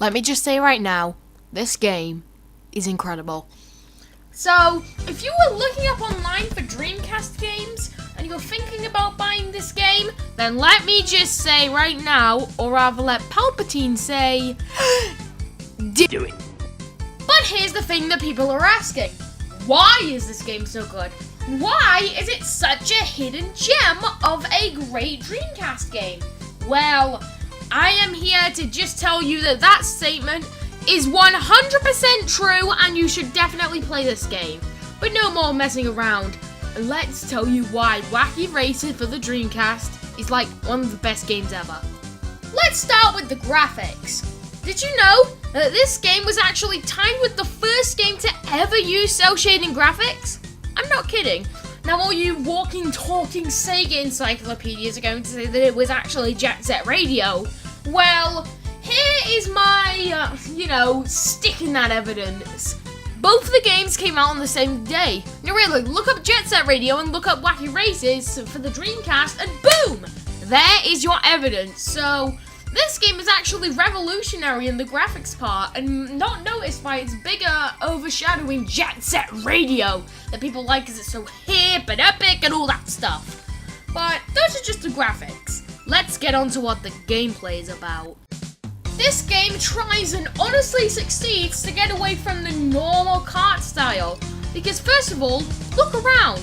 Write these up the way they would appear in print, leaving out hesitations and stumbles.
Let me just say right now, this game is incredible. So, if you were looking up online for Dreamcast games, and you're thinking about buying this game, then let me just say right now, or rather let Palpatine say, do it. But here's the thing that people are asking. Why is this game so good? Why is it such a hidden gem of a great Dreamcast game? Well, I am here to just tell you that that statement is 100% true and you should definitely play this game. But no more messing around. Let's tell you why Wacky Racer for the Dreamcast is like one of the best games ever. Let's start with the graphics. Did you know that this game was actually tied with the first game to ever use cel shading graphics? I'm not kidding. Now all you walking, talking Sega encyclopedias are going to say that it was actually Jet Set Radio. Well, here is my, stick in that evidence. Both of the games came out on the same day. Now really, look up Jet Set Radio and look up Wacky Races for the Dreamcast and boom! There is your evidence. So, this game is actually revolutionary in the graphics part and not noticed by its bigger, overshadowing Jet Set Radio that people like because it's so hip and epic and all that stuff. But those are just the graphics. Let's get on to what the gameplay is about. This game tries and honestly succeeds to get away from the normal kart style. Because first of all, look around.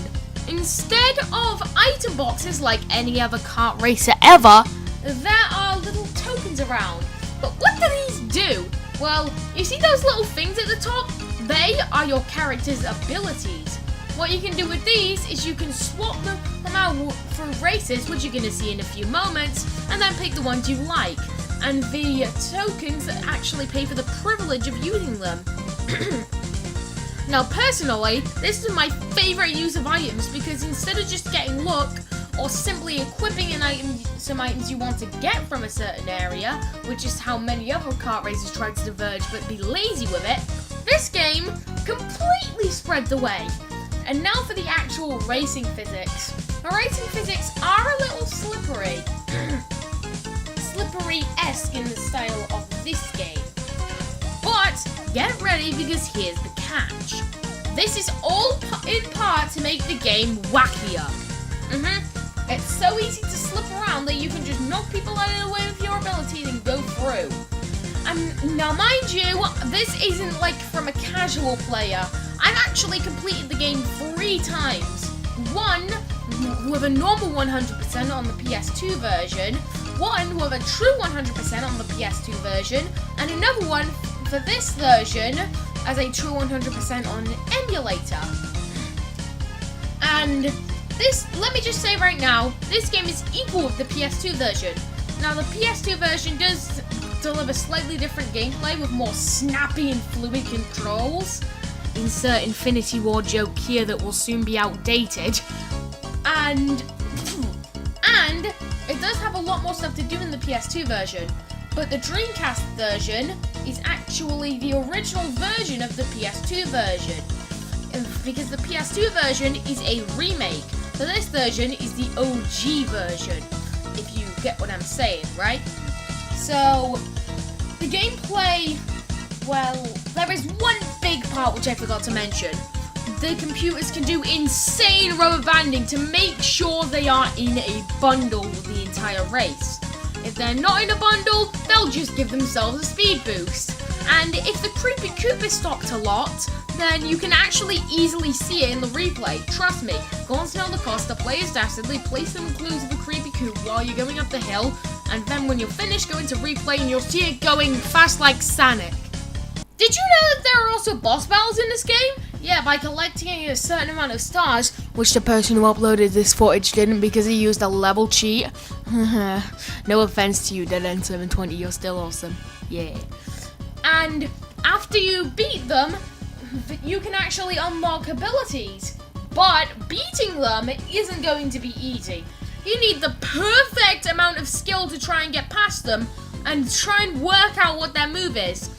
Instead of item boxes like any other kart racer ever, there are little tokens around. But what do these do? Well, you see those little things at the top? They are your character's abilities. What you can do with these is you can swap them out for races, which you're going to see in a few moments, and then pick the ones you like. And the tokens that actually pay for the privilege of using them. Now personally, this is my favourite use of items because instead of just getting luck or simply equipping some items you want to get from a certain area, which is how many other kart racers try to diverge but be lazy with it, this game completely spread the way. And now for the actual racing physics. The racing physics are a little slippery. Slippery-esque in the style of this game. But get ready because here's the catch. This is all in part to make the game wackier. It's so easy to slip around that you can just knock people out of the way with your abilities and go through. Now mind you, this isn't like from a casual player. I've actually completed the game 3 times. One with a normal 100% on the PS2 version, one with a true 100% on the PS2 version, and another one for this version as a true 100% on an emulator. And this, let me just say right now, this game is equal with the PS2 version. Now the PS2 version does deliver slightly different gameplay with more snappy and fluid controls. Insert Infinity War joke here that will soon be outdated. And it does have a lot more stuff to do in the PS2 version. But the Dreamcast version is actually the original version of the PS2 version. Because the PS2 version is a remake. So this version is the OG version. If you get what I'm saying, right? So, the gameplay, well, there is one big part which I forgot to mention. The computers can do insane rubber banding to make sure they are in a bundle with the entire race. If they're not in a bundle, they'll just give themselves a speed boost. And if the Creepy Coop is stocked a lot, then you can actually easily see it in the replay. Trust me, go on Smell the Costa, play as Dastardly, place some clues of the Creepy Coop while you're going up the hill, and then when you're finished, go into replay and you'll see it going fast like Sonic. Did you know that there are also boss battles in this game? Yeah, by collecting a certain amount of stars, which the person who uploaded this footage didn't because he used a level cheat. No offense to you, Dead End 720, you're still awesome. Yeah. And after you beat them, you can actually unlock abilities. But beating them isn't going to be easy. You need the perfect amount of skill to try and get past them and try and work out what their move is.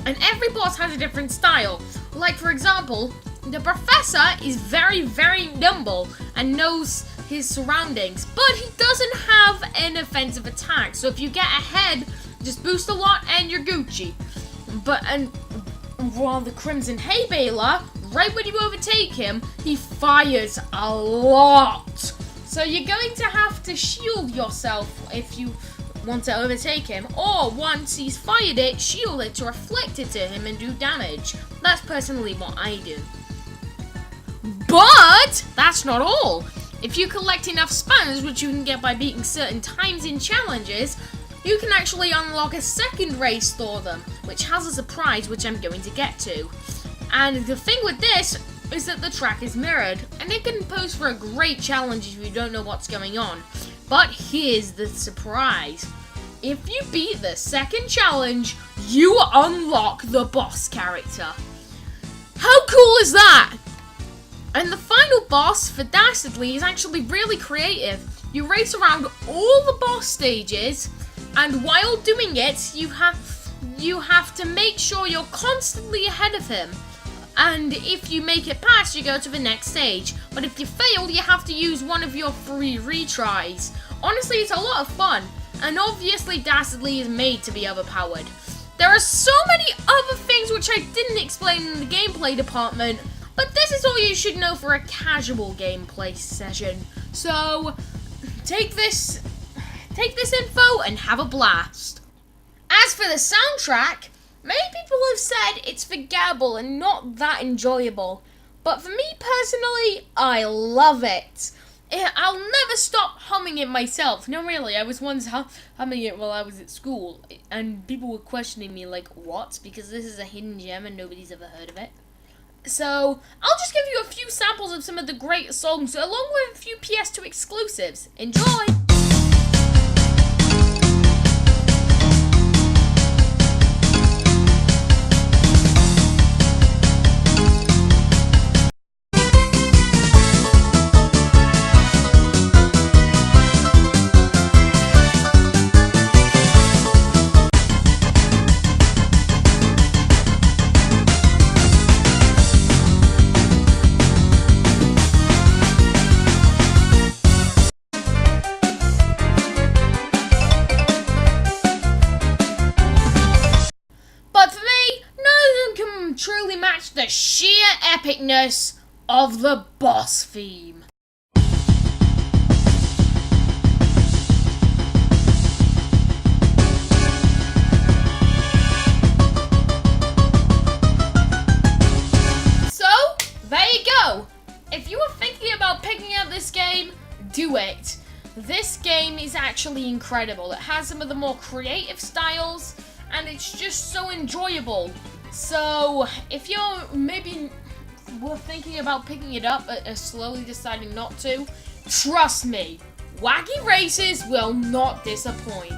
And every boss has a different style. Like, for example, the professor is very, very nimble and knows his surroundings, but he doesn't have an offensive attack. So if you get ahead Just boost a lot and you're Gucci. While the Crimson Hay Baler, right when you overtake him, he fires a lot. So you're going to have to shield yourself if you want to overtake him, or once he's fired it, shield it to reflect it to him and do damage. That's personally what I do. But that's not all. If you collect enough spans, which you can get by beating certain times in challenges, you can actually unlock a second race for them, which has a surprise which I'm going to get to. And the thing with this is that the track is mirrored, and it can pose for a great challenge if you don't know what's going on. But here's the surprise. If you beat the second challenge, you unlock the boss character. How cool is that? And the final boss for Dastardly is actually really creative. You race around all the boss stages, and while doing it, you have to make sure you're constantly ahead of him. And if you make it past, you go to the next stage. But if you fail, you have to use one of your 3 retries. Honestly, it's a lot of fun. And obviously, Dastardly is made to be overpowered. There are so many other things which I didn't explain in the gameplay department, but this is all you should know for a casual gameplay session. So, take this info and have a blast. As for the soundtrack, many people have said it's forgettable and not that enjoyable, but for me personally, I love it. I'll never stop humming it myself. No, really, I was once humming it while I was at school, and people were questioning me like, what? Because this is a hidden gem and nobody's ever heard of it. So, I'll just give you a few samples of some of the great songs, along with a few PS2 exclusives. Enjoy! Truly match the sheer epicness of the boss theme. So, there you go. If you were thinking about picking up this game, do it. This game is actually incredible. It has some of the more creative styles, and it's just so enjoyable. So, if you're maybe were thinking about picking it up but slowly deciding not to, trust me, Wacky Races will not disappoint.